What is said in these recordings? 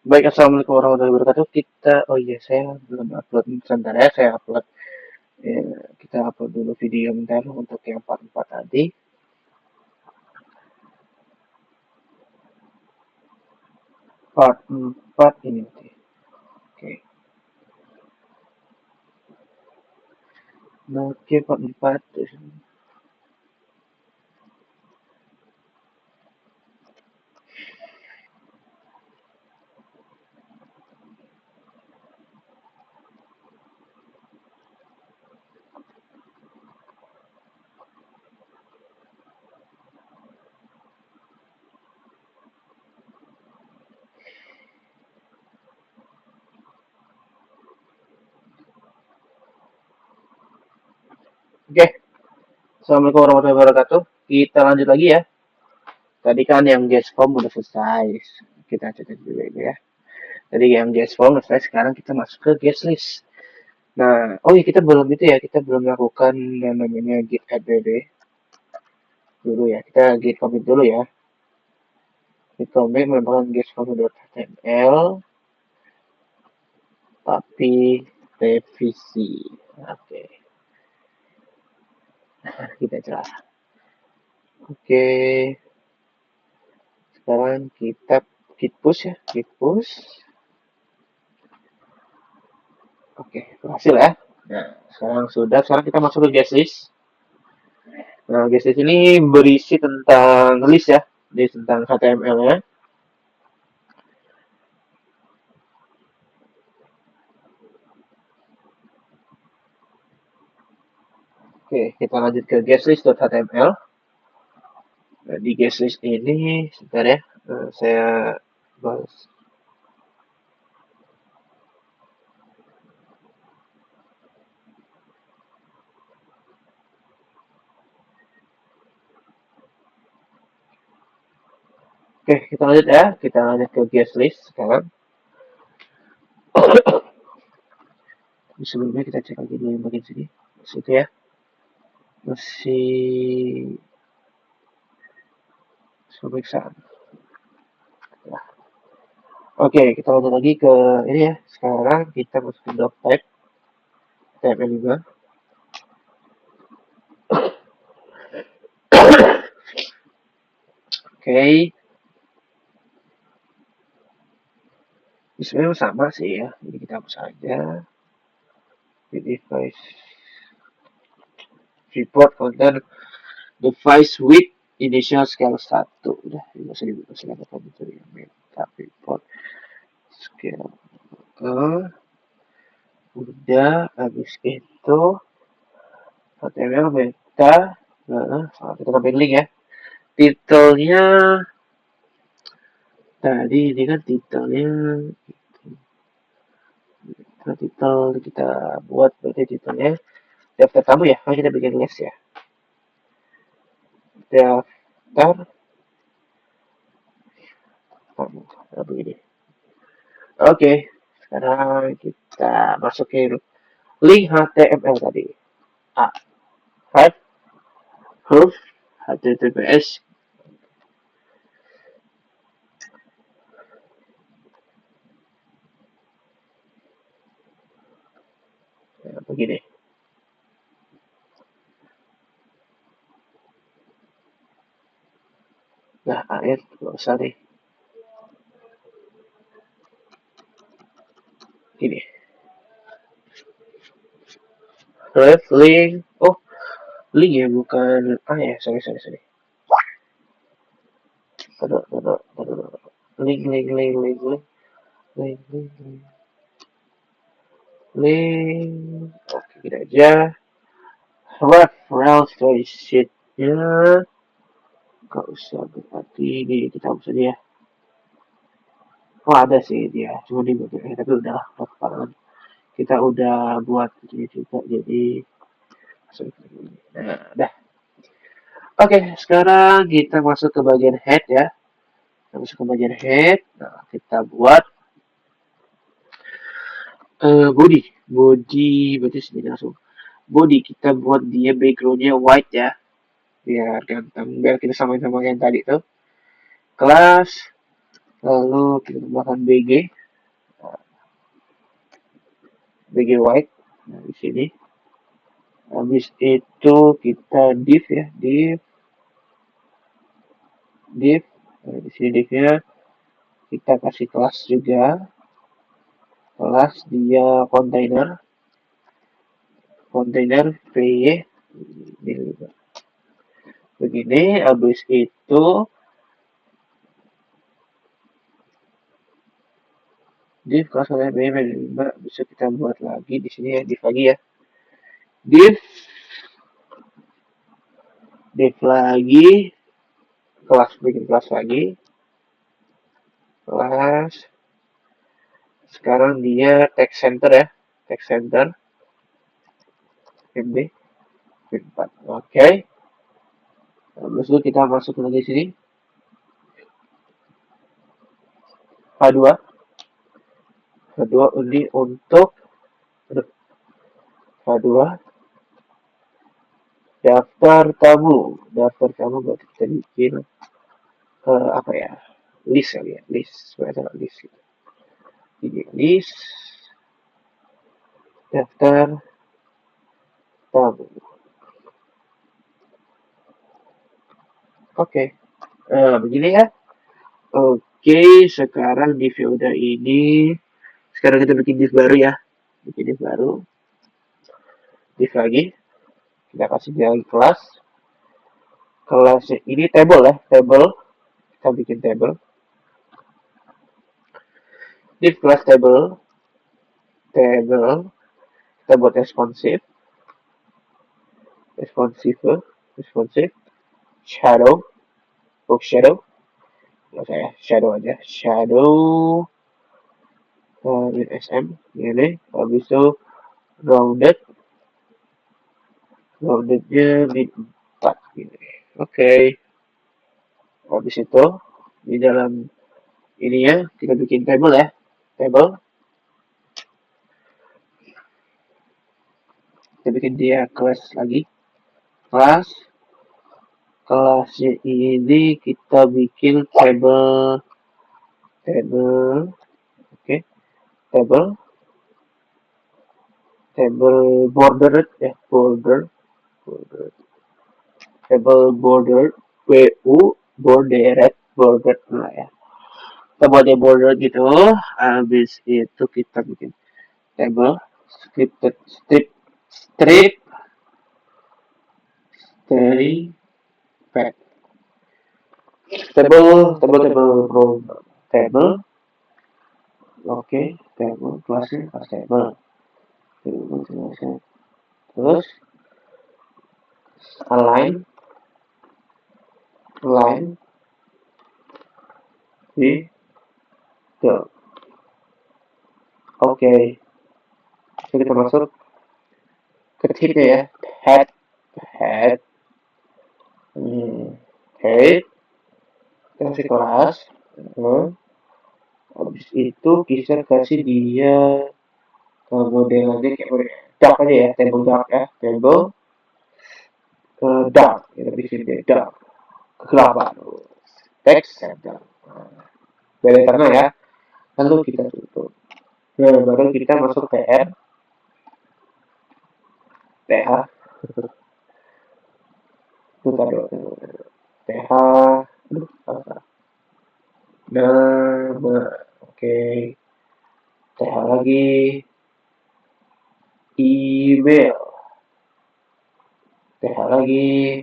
Baik, assalamualaikum warahmatullahi wabarakatuh. Oh iya, saya belum upload sebentar ya. Saya upload, kita upload dulu video bentar untuk yang part 4 tadi. Part 4 ini nanti. Oke. Nah, oke, part 4. Oke, assalamualaikum warahmatullahi wabarakatuh. Kita lanjut lagi ya. Tadi kan yang guest form udah selesai. Kita catat dulu ini ya. Tadi yang guest form udah selesai. Sekarang kita masuk ke guest list. Nah, oh iya, kita belum itu ya. Kita belum melakukan yang namanya git add dulu ya. Kita git commit dulu ya. Git commit merupakan guest form.html tapi revisi. Oke, kita jelas. Oke, sekarang kita git push ya, git push. Oke, berhasil ya. Nah, sekarang kita masuk ke guest list. Nah, guest list ini berisi tentang list ya, jadi tentang HTML-nya. Oke, kita lanjut ke guest list.html. Nah, di guest list ini, sebentar ya, saya bahas. Oke, kita lanjut ya. Kita lanjut ke guest list sekarang. Sebelumnya kita cek lagi dulu yang bagian sini. Situ ya. Masih pemeriksaan. Nah, oke, kita lanjut lagi ke ini ya. Sekarang kita masuk ke doc type. Type juga. Oke. Sebenarnya sama sih ya. Jadi kita hapus aja. Di device report content device with initial scale 1. Udah, nggak usah dibuka silakan itu ya. Meta report scale. Udah, habis itu HTML meta. Nah, kita tambahin link ya. Titelnya tadi ini kan titelnya titel kita buat berarti titelnya daftar tamu ya. Mari kita bikin list ya. Daftar tamu. Nah, begini. Oke, sekarang kita masukin link HTML tadi. A. 5 huruf HTTPS. Nah, begini. Nah, air nggak usah nih. Gini. Ref link. Oh, link ya bukan. Ah ya, sorry. Taruh. Link. Oke, kita aja. Reference dari sheet-nya. Gak usah berarti ini kita hapus aja ya. Oh ada sih dia, cuma di tapi udah lah, kita udah buat ini juga jadi nah, dah. Oke, sekarang kita masuk ke bagian head ya. Kita masuk ke bagian head. Nah, kita buat body berarti sini langsung body kita buat dia backgroundnya white ya biar ganteng biar kita samain sama yang tadi tuh kelas lalu kita tambahkan BG bg white. Nah, di sini. Habis itu kita div ya, div. Nah, di sini divnya kita kasih kelas juga, kelas dia kontainer py begini. Habis itu div kelas kontainer py bisa kita buat lagi di sini ya, div lagi ya, div lagi, kelas, bikin kelas lagi, kelas. Sekarang dia text center ya, text center mb 4. Oke. Habis itu kita masuk lagi sini H2 ini untuk H2 daftar tamu berarti kita bikin apa ya, list kali ya, list sebenarnya list gitu. Jadi list daftar tamu. Oke. Begini ya. Oke, sekarang di udah ini. Sekarang kita bikin div baru ya. Bikin div baru. Div lagi. Kita kasih dia lagi kelas. Kelasnya ini table ya, table. Kita bikin table. Div kelas table. Table. Kita buat responsive. Responsive. Shadow. Book shadow. Nggak saya shadow aja. Shadow. SM. Ini. Habis itu rounded. Roundednya di 4. Gini. Oke. Habis itu di dalam ini ya kita bikin table ya, table. Kita bikin dia kelas lagi, kelasnya ini kita bikin table, oke, table bordered ya, table bordered, bordered lah ya. Kita buat dia border gitu. Habis itu kita bikin table scripted strip dari pad table. Oke, table kelasnya kelas table. Terus align di oke. Kita masuk ke tipnya ya, head head kasih kelas. Habis itu kita kasih dia modelannya kayak model dark aja ya, table dark ya, table dark, kita bikin dia dark, kegelapan, text center. Dari tengah ya, lalu kita tutup. Nah, baru kita masuk TH, TH, nama, oke, TH lagi, email, TH lagi,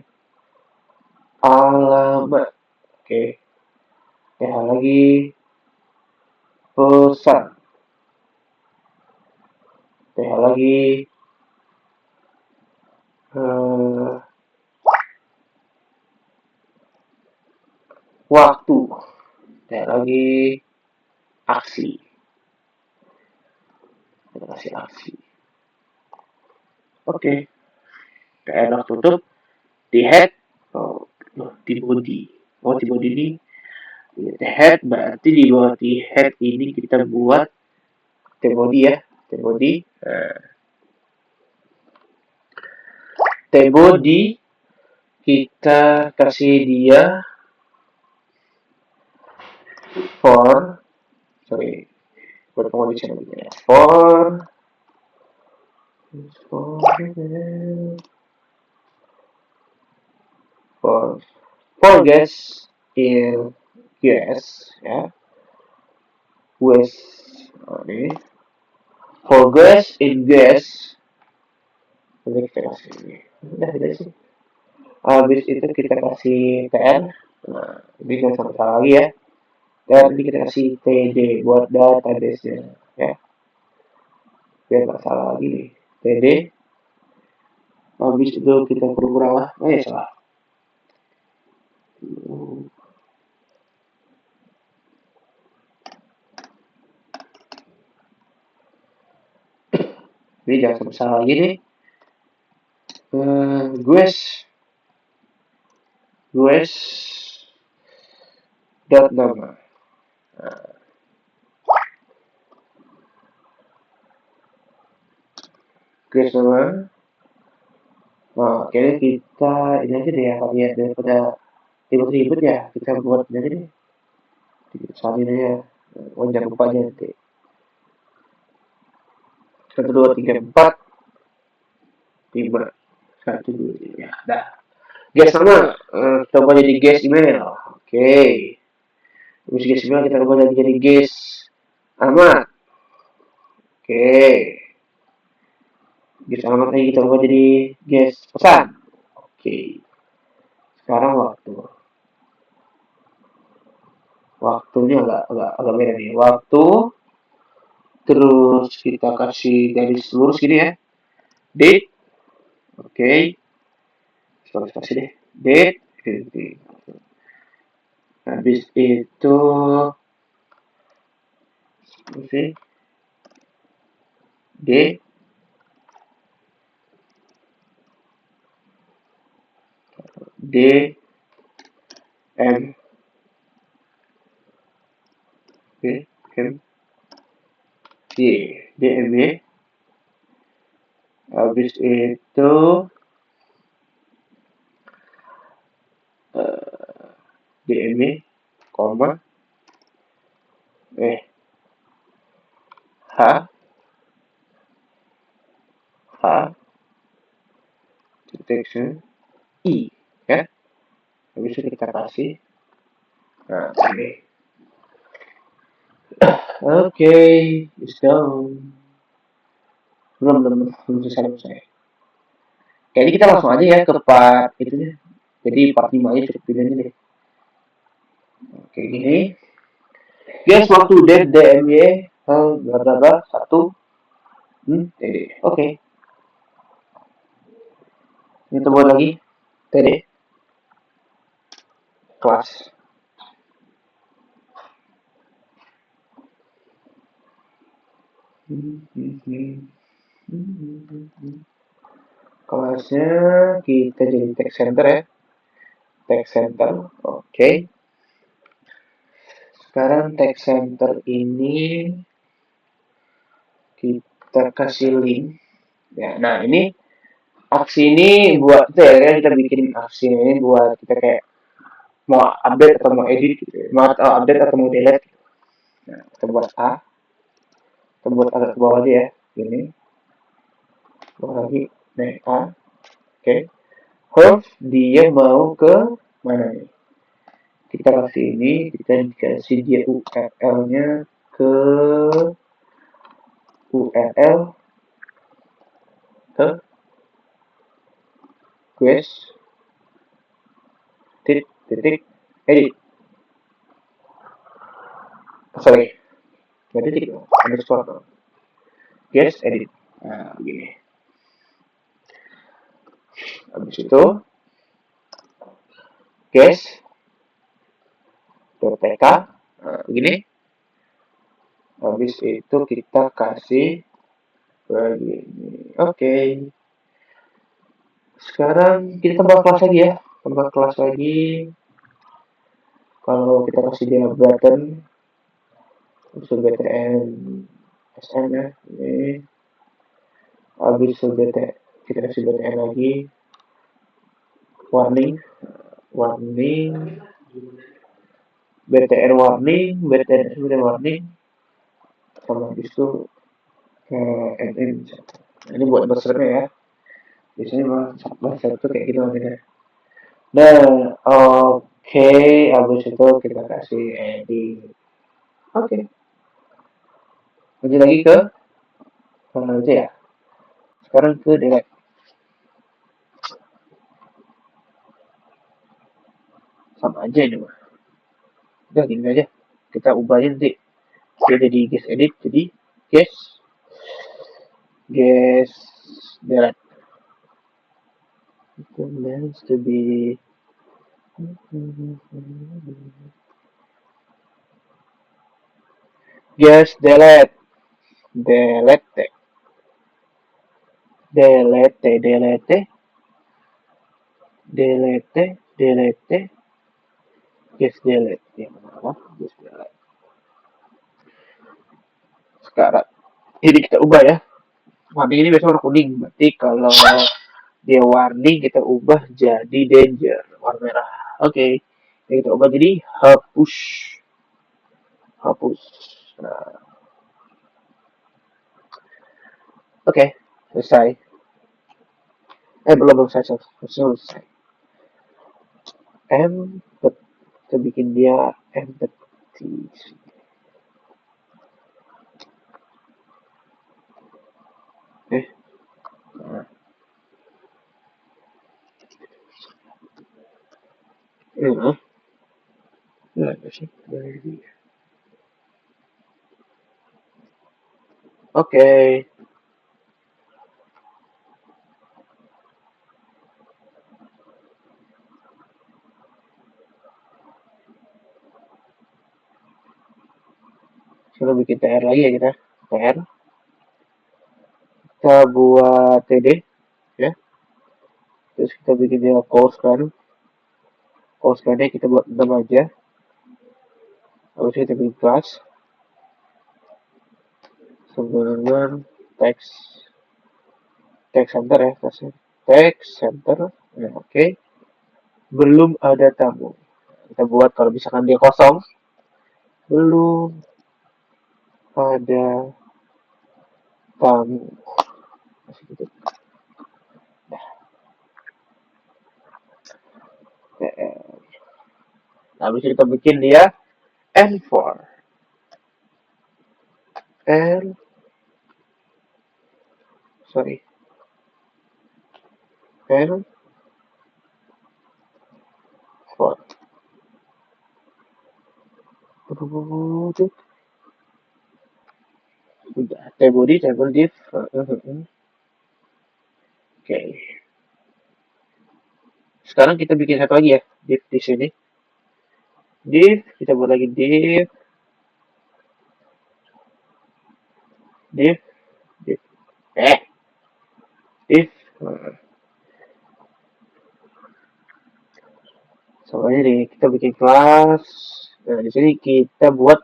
alamat, oke, TH lagi, pesan, TH lagi, waktu, TH lagi, aksi, kita kasih aksi. Oke, enak tutup di head, di body. Di body ini the head, berarti di bawah di head ini kita buat the body ya, the body. The body kita kasih dia for, sorry, for For gas in gas ya, gas ini for gas in gas, ini kita kasih ini udah tidak sih, habis itu kita kasih tr, nah ini jangan sampai salah lagi ya, dan ini kita kasih td buat database nya ya, biar nggak salah lagi nih, td, habis itu kita pura-pura lah, salah. Ini jangan sampai salah lagi nih. Gues dot nama. Gues nama. Nah, kayaknya kita ini aja deh ya, lihat daripada ribet-ribet ya, kita buat ini aja deh. Kita salin aja. Oh, jangan lupa aja nanti. 1, 2, 3, 4, 5, 1, 2, 3. Dah. Guys sama, kita ubah jadi guys email. Oke. Terus guys email kita ubah jadi guys alamat. Oke. Guys alamat lagi kita ubah jadi guys pesan. Oke. Sekarang waktunya agak beda nih. Waktu, terus kita kasih garis lurus gini ya. Date. Oke. Terus kasih deh. Date. Oke. Habis itu sih D D M B M Y D M Y, habis itu D M Y koma H H detection I ya, habis itu kita kasih, nah ini oke, it's done. Belum selesai. Jadi kita langsung aja ya ke part itu deh. Jadi part 5 aja cukup pilihannya deh. Oke gini. Guess waktu date DMY bla bla bla 1 TD. Oke. Kita buat lagi TD kelas. Kelasnya kita jadi text center ya. Text center. Oke. Sekarang text center ini kita kasih link. Ya, nah ini aksi ini buat kita bikin aksi ini buat kita kayak mau update atau mau edit gitu. Mau update atau mau delete. Nah, kita buat A. Kita buat agak ke bawah aja ya. Ini. Bawah lagi. Naik A. Oke. Host dia mau ke mana nih? Kita kasih ini, kita kasih dia URL-nya ke URL ke quest titik edit. Sorry, berarti titik underscore guest edit. Nah, begini. Habis itu guest .tk, nah, begini. Habis itu kita kasih begini. Oke. Sekarang kita tambah kelas lagi ya. Tambah kelas lagi. Kalau kita kasih dia button, itu BTN SM ya. Ini. Habis itu kita kasih BTN lagi. Warning. BTN warning, BTN warning. Sama habis itu MM. Ini buat berserapnya ya. Biasanya bahasa itu kayak gitu namanya. Dan oke, habis itu kita kasih edit. Oke, lanjut lagi ke mana aja ya. Sekarang ke delete. Sama aja ini mah. Udah gini aja. Kita ubahin nanti. Dia jadi guest edit, jadi guest delete. It means to be guest delete. Delete. Delete. Delete. Delete. Delete. Guest delete. Ya, mana? Guest delete. Sekarang ini kita ubah ya. Warning ini biasanya warna kuning. Berarti kalau dia warning kita ubah jadi danger. Warna merah. Oke. Okay. Ini kita ubah jadi hapus. Hapus. Nah, oke. Okay. Selesai. Belum selesai. Selesai. M. Kita bikin dia empty. Nah. Nah. Nah, sih. Oke. Coba bikin TR lagi ya kita. TR. Kita buat TD. Ya. Terus kita bikin dia course kan. Course kan kita buat 6 aja. Habis kita bikin kelas. Sebenarnya text center ya kelasnya. Text center. Nah, oke. Okay. Belum ada tamu. Kita buat kalau misalkan dia kosong. Belum ada tamu. Masih gitu. Nah, habis kita bikin dia N4. N sorry. N4. Udah, table div. Oke. Sekarang kita bikin satu lagi ya, div di sini. Div, kita buat lagi div. Div, div. Div. Soalnya nih, kita bikin kelas. Nah, di sini kita buat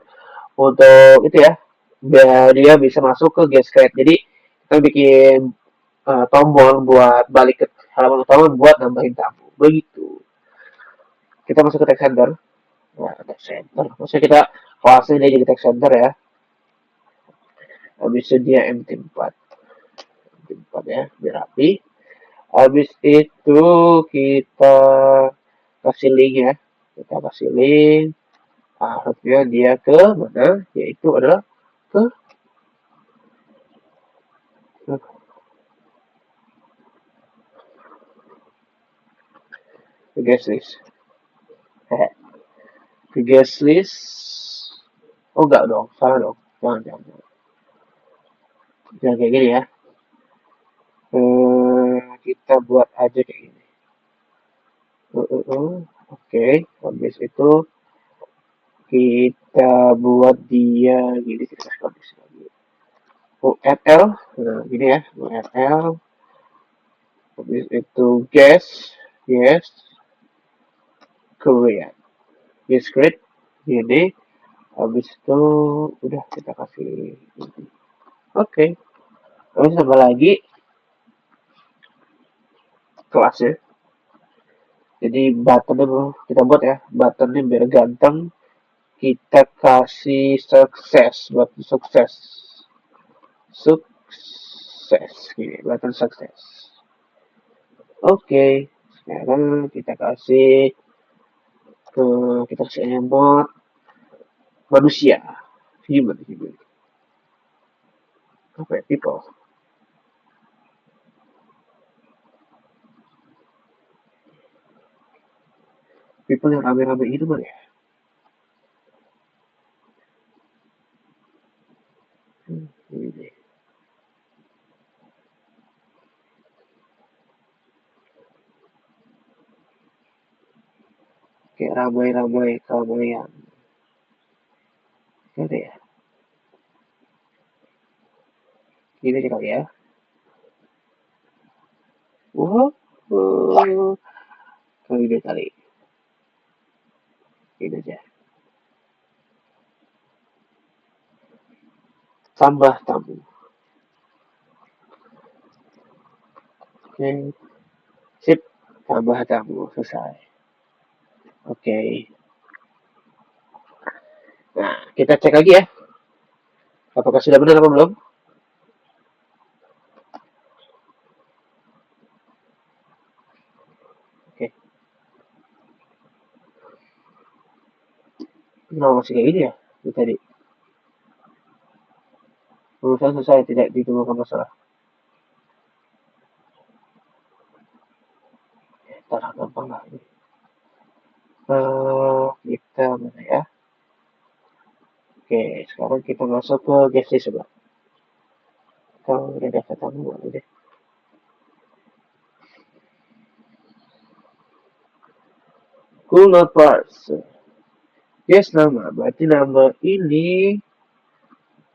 untuk itu ya, biar dia bisa masuk ke guest create. Jadi, kita bikin tombol buat balik ke halaman utama buat nambahin tabu. Begitu. Kita masuk ke text center. Nah, text center. Maksudnya kita kelasnya dia jadi text center ya. Habis itu dia MT4. MT4 ya, biar rapi. Habis itu kita kasih link ya. Kita kasih link. Harusnya dia ke mana? Yaitu adalah ke guest list. Ke guest list. Oh enggak dong, salah dong. Jangan. Jangan kayak gini ya. Kita buat aja kayak gini. Oke, habis itu kita buat dia gini, kita kasih kondisi lagi. URL, nah gini ya, URL. Habis itu yes, Korea. Yes, create, gini. Habis itu udah kita kasih ini. Oke. Terus apa lagi? Kelasnya. Jadi buttonnya kita buat ya, buttonnya biar ganteng. Kita kasih sukses buat sukses. sukses. Gini, button sukses. Oke, sekarang kita kasih kita kasih emot manusia, human. Apa ya, people. People yang rame-rame itu mana ya? Ini. Kayak ramai-ramai keramaian. Ada ya? Ini aja kali ya. Wow, kali ini kali. Ini aja. Tambah tamu. Oke, sip. Tambah tamu selesai. Oke. Nah, kita cek lagi ya. Apakah sudah benar apa belum? Oke. Kenapa masih kayak gini ya? Itu tadi. Urusan selesai tidak ditemukan masalah. Ntar gampang lah ini. Kita mana ya? Oke, sekarang kita masuk ke guest list coba. Kalau udah dapat tamu boleh deh. Cool not parts. Yes nama, berarti nama ini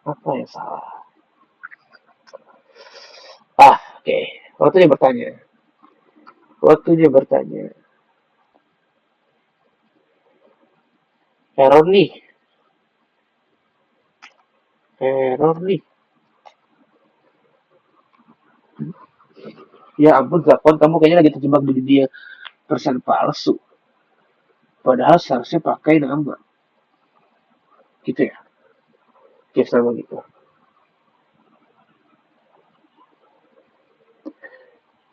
apa yang salah? Oke. Waktunya bertanya. Waktunya bertanya. Error nih. Error nih. Ya ampun, Zakon, kamu kayaknya lagi terjebak di dunia persen palsu. Padahal seharusnya pakai nama. Gitu ya. Case nama gitu.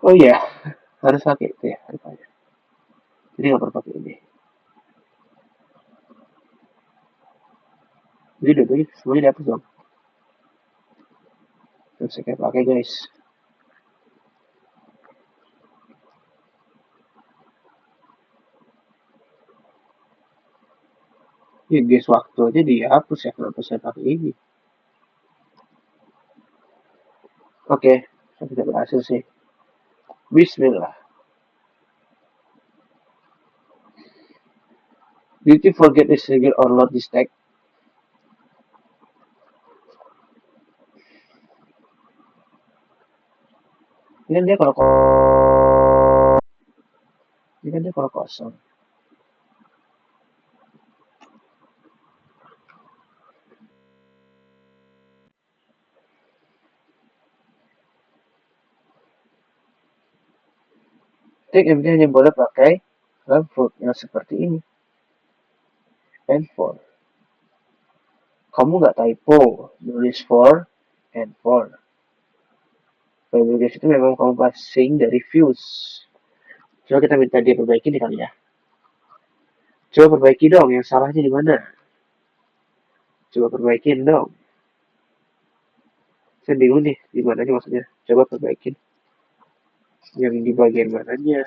Oh iya, harus pakai itu ya. Jadi nggak perlu pakai ini. Jadi dua-duanya semuanya dihapus dong. Terus saya pakai guys. Ya guys, waktu aja dihapus ya, kenapa saya pakai ini. Oke, saya tidak berhasil sih. Bismillah. Did you forget this trigger or load this tag? Ini kan dia kalau ini kan dia kalau kosong. Tag MD hanya boleh pakai dalam fold yang seperti ini. And for. Kamu nggak typo, nulis for and for. Kalau guys itu memang kamu passing dari views. Coba kita minta dia perbaiki nih kali ya. Coba perbaiki dong, yang salahnya di mana? Coba perbaikin dong. Saya bingung nih, di mananya maksudnya. Coba perbaikin. Yang di bagian mananya.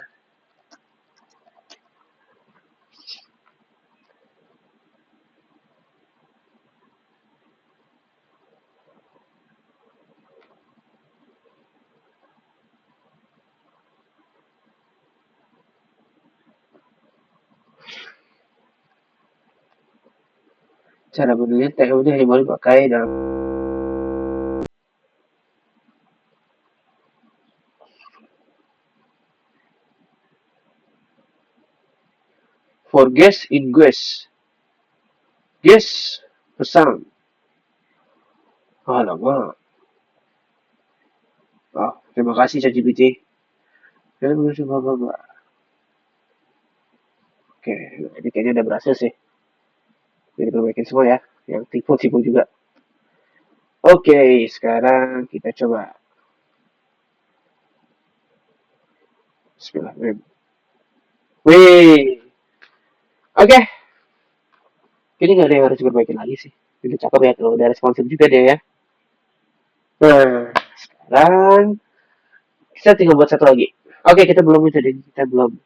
Cara benarnya TMD hanya boleh pakai dalam for guest in guest. Guest pesan. Alamak. Oh, terima kasih ChatGPT. Dan coba coba. Oke, ini kayaknya udah berhasil sih. Jadi perbaikin semua ya. Yang tipu-tipu juga. Oke, sekarang kita coba. Bismillahirrahmanirrahim. Wih, oke. Ini nggak ada yang harus diperbaiki lagi sih. Udah cakep ya tuh, udah responsif juga dia ya. Nah, sekarang kita tinggal buat satu lagi. Oke, kita belum itu deh, kita belum.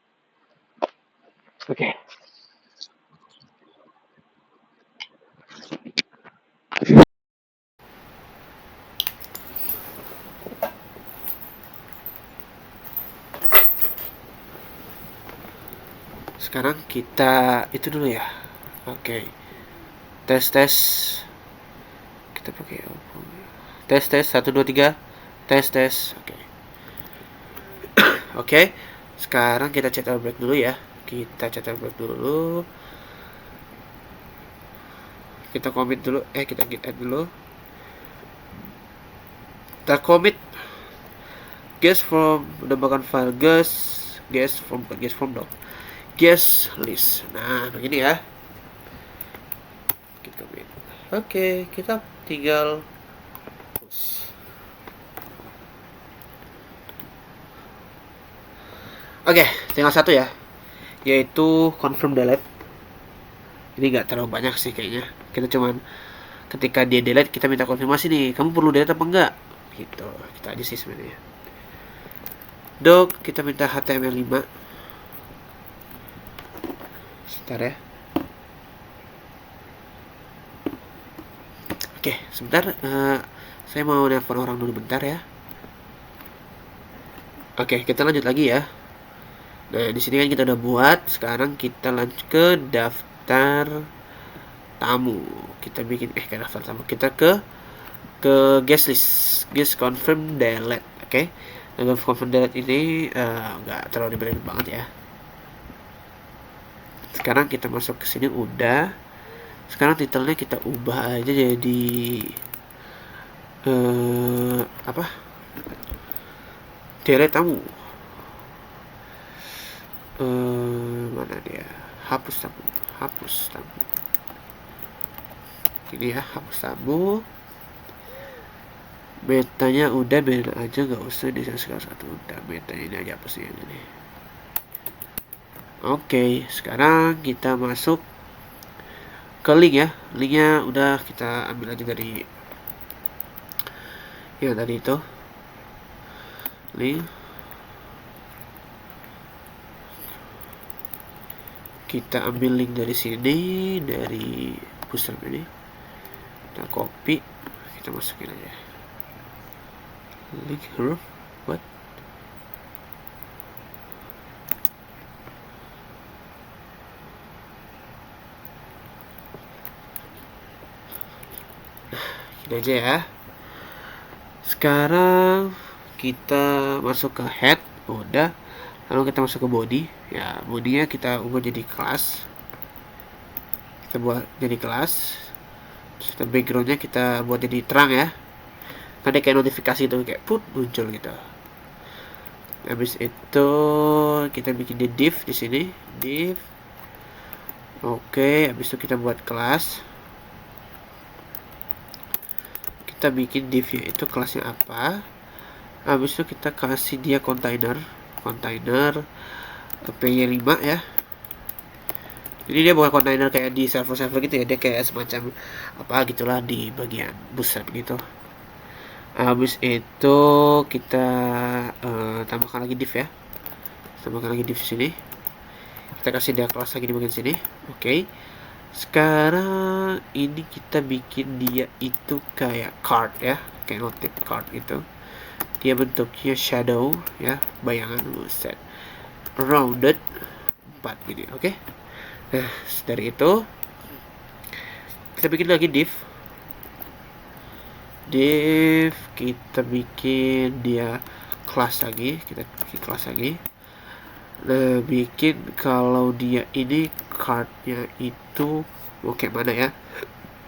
Oke, sekarang kita itu dulu ya. Oke, tes tes. Kita pakai apa? Tes tes 1 2 3. Tes tes. Oke. Oke. Sekarang kita cetak break dulu ya. Kita cetak break dulu. Kita commit dulu. Kita git add dulu. Kita commit guest from menambahkan file guest from dong. Guest list. Nah, begini ya. Kita commit. Oke, kita tinggal push. Oke, tinggal satu ya, yaitu confirm delete. Ini nggak terlalu banyak sih kayaknya. Kita cuman ketika dia delete kita minta konfirmasi nih, kamu perlu delete apa enggak? Gitu. Kita aja sih sebenarnya. Doc, kita minta HTML5. Sebentar ya. Oke, sebentar. Saya mau nelpon orang dulu bentar ya. Oke, kita lanjut lagi ya. Nah, di sini kan kita udah buat. Sekarang kita lanjut ke daftar tamu. Kita bikin ke daftar tamu. Kita ke guest list, guest confirm delete. Oke. Nah, confirm delete ini nggak terlalu dibeli banget ya. Sekarang kita masuk ke sini udah. Sekarang titelnya kita ubah aja jadi apa? Delete tamu. Mana dia? Hapus tamu. Ini ya, hapus tamu. Metanya udah, biarin aja, nggak usah di satu. Udah, metanya ini aja hapus yang ini. Oke, sekarang kita masuk ke link ya. Linknya udah kita ambil aja dari yang tadi itu. Link. Kita ambil link dari sini, dari booster ini. Kita copy, kita masukin aja. Link huruf, what? Ini aja ya. Sekarang kita masuk ke head, udah. Lalu kita masuk ke body. Ya, bodinya kita ubah jadi kelas. Kita buat jadi kelas. Terus kita backgroundnya kita buat jadi terang ya. Ada kayak notifikasi itu kayak put muncul gitu. Habis itu kita bikin di div di sini, div. Oke, habis itu kita buat kelas. Kita bikin divnya itu kelasnya apa. Habis itu kita kasih dia container py5 ya. Jadi dia bukan container kayak di server gitu ya, dia kayak semacam apa gitulah di bagian bootstrap gitu. Habis itu kita tambahkan lagi div ya, di sini. Kita kasih dia kelas lagi di bagian sini. Oke. Sekarang ini kita bikin dia itu kayak card ya, kayak notif card itu. Dia bentuknya shadow ya, bayangan set rounded 4 gini. Oke. Nah, dari itu kita bikin lagi div, kita bikin dia kelas lagi, nah bikin kalau dia ini cardnya itu mau kayak mana ya,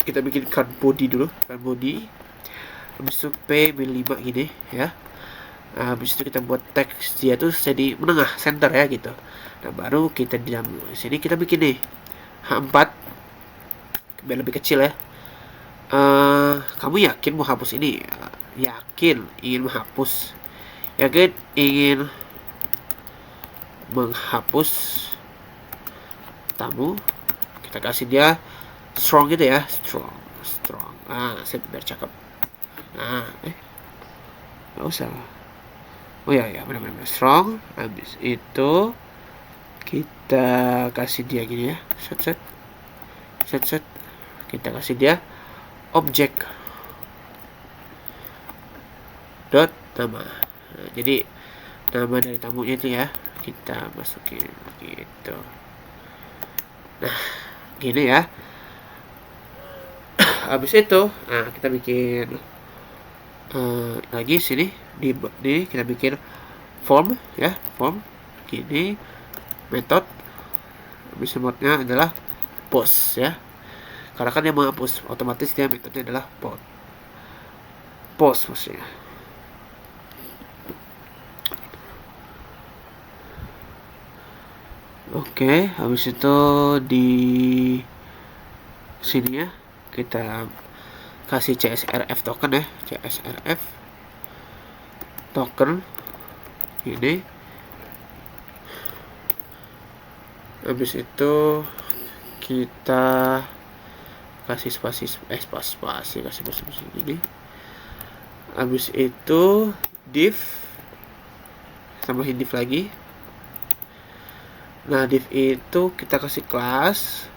kita bikin card body dulu, habis itu p5 gini ya. Nah, habis itu kita buat teks dia tuh jadi menengah center ya gitu. Nah, baru kita di dalam sini kita bikin nih H4 biar lebih kecil ya. Kamu yakin mau hapus ini? Yakin ingin menghapus? Yakin ingin menghapus tamu, kita kasih dia strong gitu ya, strong. Sip, biar cakep. Nggak usah. Oh ya, benar-benar strong. Habis itu kita kasih dia gini ya, set. Kita kasih dia objek dot nama. Nah, jadi nama dari tamunya itu ya kita masukin gitu. Nah, gini ya. Habis itu, kita bikin lagi sini di kita bikin form ya, form gini, metode. Habis metodenya adalah post ya, karena kan dia menghapus, otomatis dia metodenya adalah post maksudnya. Oke, habis itu di sini ya kita kasih CSRF token ya, CSRF token ini. Habis itu kita kasih spasi kasih spasi ini. Habis itu div, tambahin div lagi. Nah, div itu kita kasih kelas,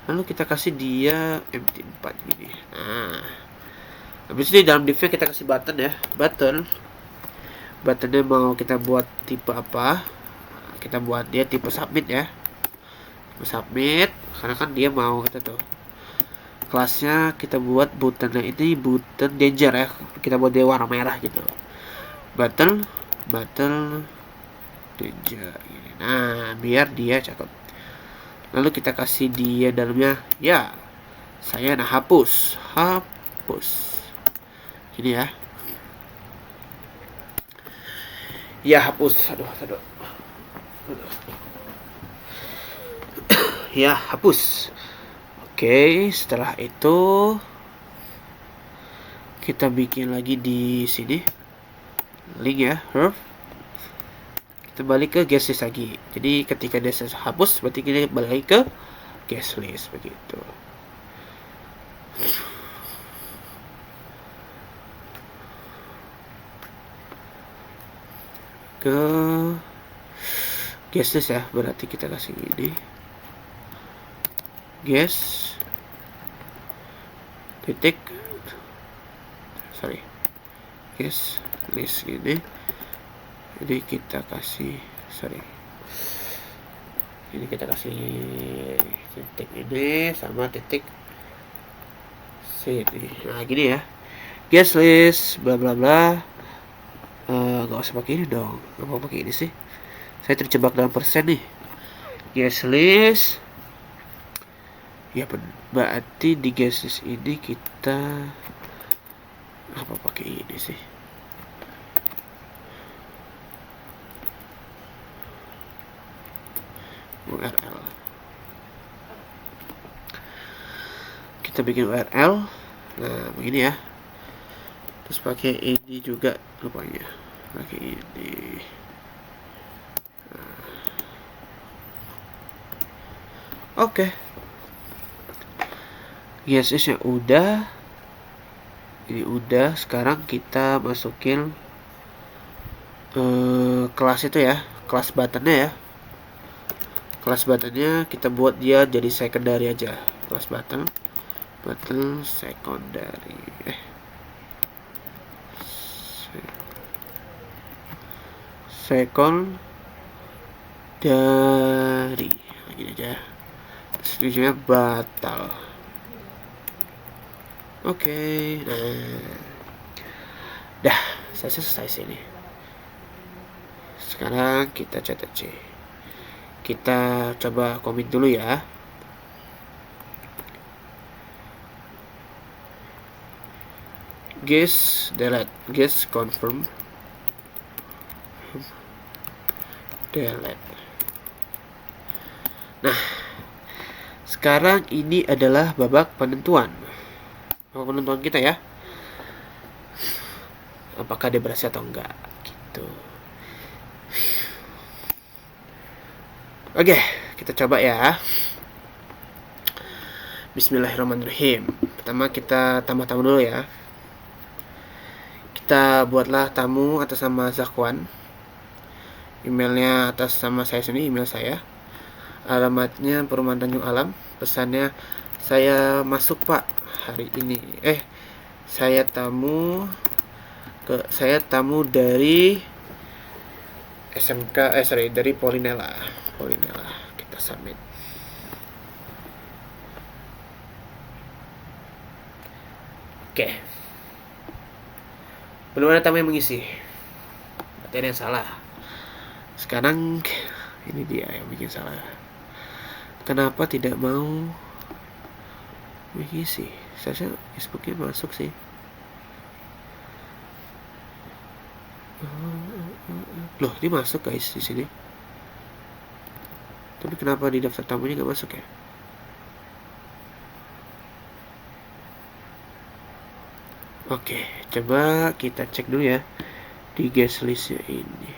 lalu kita kasih dia empty 4 gini. Nah, habis itu di dalam divnya kita kasih button ya, buttonnya mau kita buat tipe apa. Kita buat dia tipe submit ya, submit, karena kan dia mau kita tuh kelasnya kita buat buttonnya ini button danger ya, kita buat dia warna merah gitu, button danger ini. Nah, biar dia cakep. Lalu kita kasih dia dalamnya ya, saya hapus ini ya, hapus. Aduh. Ya, hapus. Oke, setelah itu kita bikin lagi di sini link ya, herb. Kita balik ke guest list lagi. Jadi ketika dia hapus, berarti kita balik lagi ke guest list begitu. Ke guest list ya, berarti kita kasih ini guest list ini. Jadi kita kasih ini kita kasih titik ini sama titik sini. Nah, gini ya, guest list bla bla bla. Gak usah pakai ini dong, gak mau pakai ini sih, saya terjebak dalam persen nih. Guest list ya, berarti di guest list ini kita apa pakai ini sih, URL. Kita bikin URL. Nah, begini ya. Terus pakai ini juga rupanya. Pakai ini. Oke. CSS-nya udah. Ini udah. Sekarang kita masukin kelas itu ya, kelas buttonnya ya. Kelas buttonnya kita buat dia jadi secondary aja. Kelas button secondary. Secondary gini aja. Setujunya batal. Oke, nah, dah selesai sini. Sekarang kita catat C. Kita coba commit dulu ya. Guess delete, guess confirm, delete. Nah, sekarang ini adalah babak penentuan. Babak penentuan kita ya. Apakah dia berhasil atau enggak gitu. Oke, kita coba ya. Bismillahirrahmanirrahim. Pertama kita tambah tamu dulu ya. Kita buatlah tamu atas nama Zakwan. Emailnya atas nama saya sendiri, email saya. Alamatnya Perumahan Tanjung Alam. Pesannya, saya masuk Pak hari ini. Saya tamu dari SMK, dari Polinella. Kita submit. Oke. Belum ada tamu yang mengisi. Berarti ada yang salah. Sekarang ini dia yang bikin salah. Kenapa tidak mau mengisi? Saya Facebooknya masuk sih. Loh, ini masuk guys di sini. Tapi kenapa di daftar tamunya nggak masuk ya? Oke, coba kita cek dulu ya di guest listnya ini.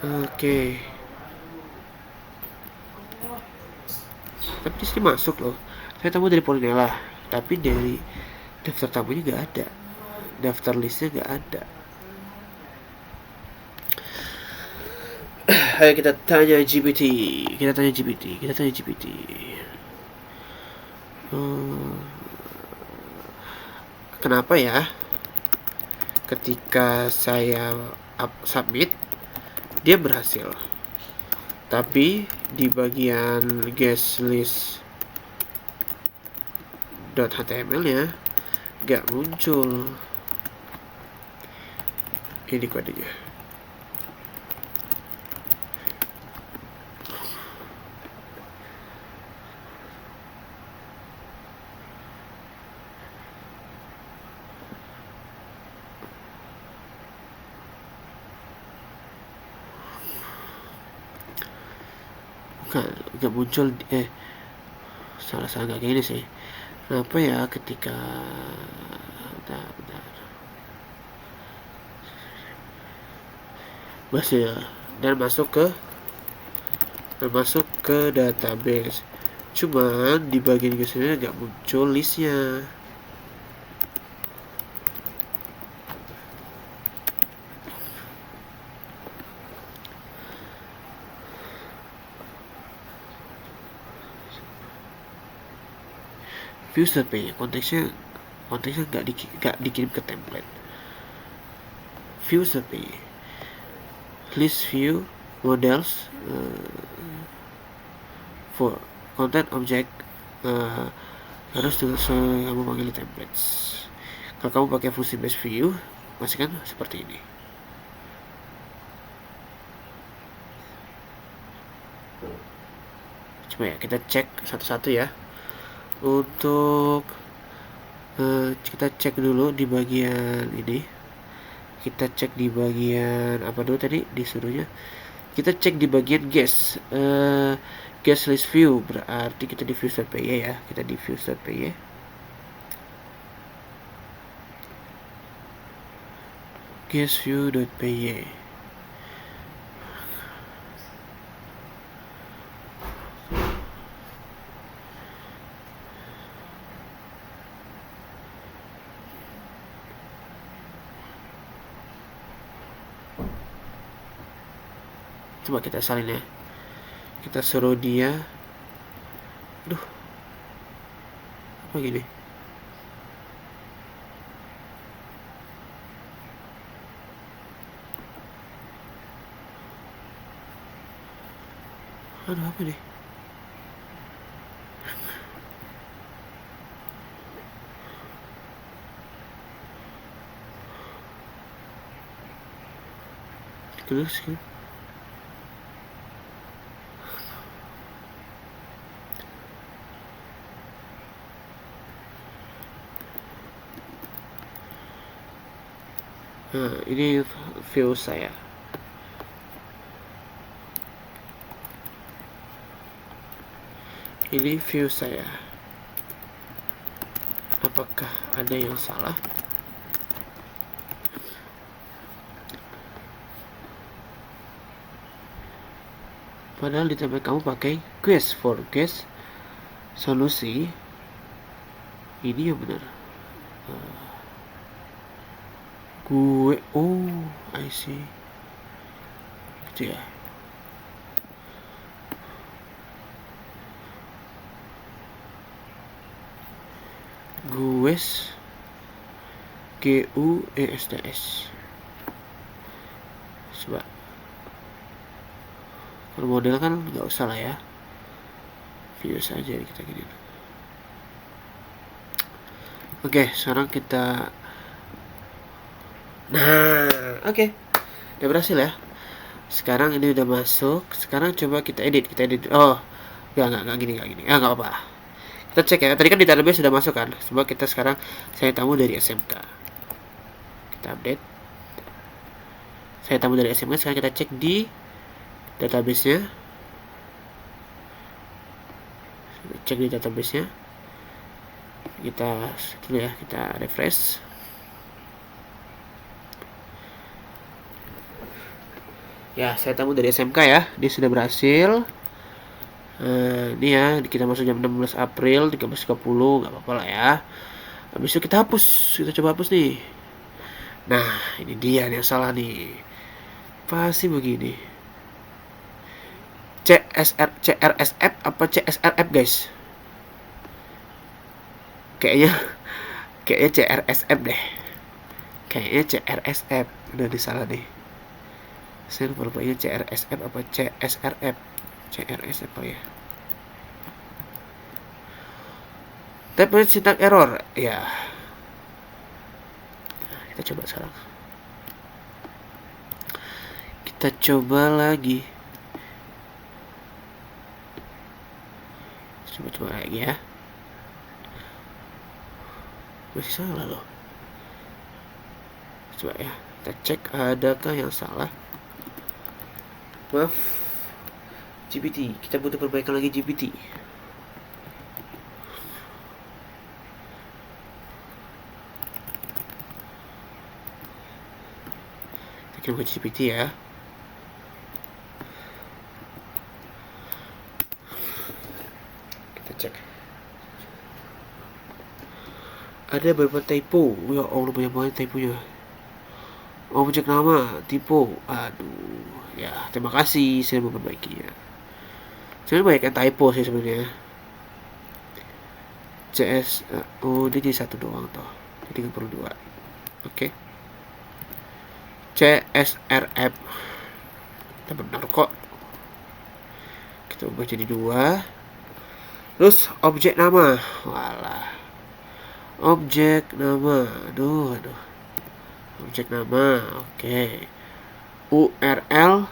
Oke. Tapi di sini masuk loh. Saya tamu dari Polinella, tapi dari daftar tamunya nggak ada. Daftar listnya nggak ada. Ayo kita tanya GPT. Kenapa ya ketika saya submit dia berhasil, tapi di bagian guest list .html nya gak muncul ini kodenya. Gak muncul. Salah gak gini sih. Kenapa ya ketika bentar. Masih ya, dan masuk ke database. Cuman di bagian guysnya gak muncul listnya. Views.py konteksnya gak dikirim ke template. Views.py list view models for content object harus sesuai kamu panggil templates. Kalau kamu pakai fungsi base view, pastikan seperti ini. Coba ya kita cek satu-satu ya. Untuk kita cek dulu di bagian ini. Kita cek di bagian apa dulu tadi disuruhnya? Kita cek di bagian guest list view, berarti kita di views.py ya. Kita di views.py. Guest view.py. Coba kita salin ya. Kita suruh dia. Aduh. Apa gini? Aduh, apa nih? Terus kan? Nah, ini view saya. Ini view saya. apakah ada yang salah? Padahal di tempat kamu pakai quest for guess solusi. Ini yang benar. I see. Gitu ya. Gues, GUESTS. Coba. Kalau model kan nggak usah lah ya. Video saja kita gini. Oke, sekarang kita. Nah, oke. Udah berhasil ya. Sekarang ini udah masuk. Sekarang coba kita edit. Oh, nggak gini. Nggak apa-apa. Kita cek ya. Tadi kan di database sudah masuk kan. Coba kita sekarang saya tamu dari SMK. Kita update. Saya tamu dari SMK. Sekarang kita cek di database-nya. Cek di database-nya. Kita dulu ya. Kita refresh. Ya, saya tamu dari SMK ya. Dia sudah berhasil. Ini ya, kita masuk jam 16 April 13.30, nggak apa-apa lah ya. Habis itu kita hapus, kita coba hapus nih. Nah, ini dia yang salah nih. Pasti begini. CRSF apa CSRF guys? Kayaknya CRSF deh. Kayaknya CRSF. Udah disalah nih. Saya lupa ini CRSF apa CSRF. CRSF apa ya? Tapi syntax error ya. Kita coba sekarang. Kita coba lagi. Coba lagi ya. Masih salah loh. Coba ya. Kita cek adakah yang salah. Maaf, GPT. Kita butuh perbaikan lagi GPT. Kita kirim ke GPT ya. Kita cek. Ada beberapa typo. Ya Allah, banyak banget typonya. Objek nama, typo. Aduh. Ya, terima kasih saya memperbaikinya. Sebenarnya banyak yang typo sih sebenarnya. CS dia jadi satu doang toh. Jadi 32. Oke. CSRF. Kita benar kok. Kita ubah jadi 2. Terus objek nama. Walah. Objek nama. Aduh. Objek nama. Oke. URL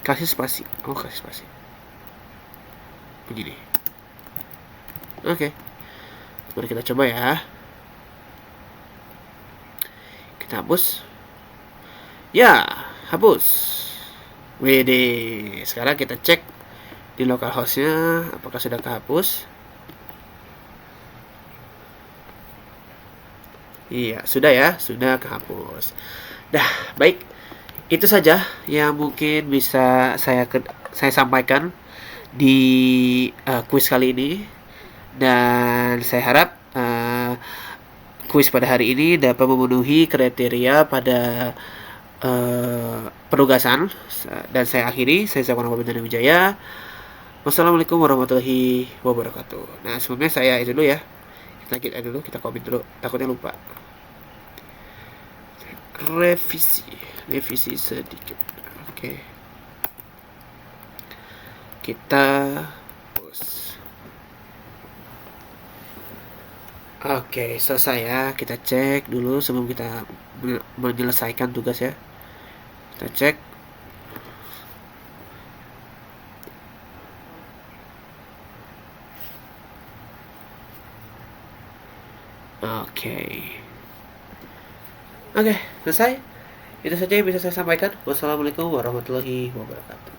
kasih spasi. Oh, kasih spasi. Begini. Oke. Mari kita coba ya. Kita hapus. Ya, hapus. WD. Sekarang kita cek di localhost-nya apakah sudah kehapus. Iya, sudah ya, sudah kehapus. Dah, baik. Itu saja yang mungkin bisa saya sampaikan di kuis kali ini, dan saya harap kuis pada hari ini dapat memenuhi kriteria pada penugasan, dan saya akhiri. Saya Zamanul Wijaya. Wassalamualaikum warahmatullahi wabarakatuh. Nah, sebelumnya saya itu dulu ya. Kita dulu, kita komen dulu, takutnya lupa. Revisi sedikit. Oke. Kita post. Oke, selesai ya. Kita cek dulu sebelum kita menyelesaikan tugas ya. Kita cek. Oke, selesai. Itu saja yang bisa saya sampaikan. Wassalamualaikum warahmatullahi wabarakatuh.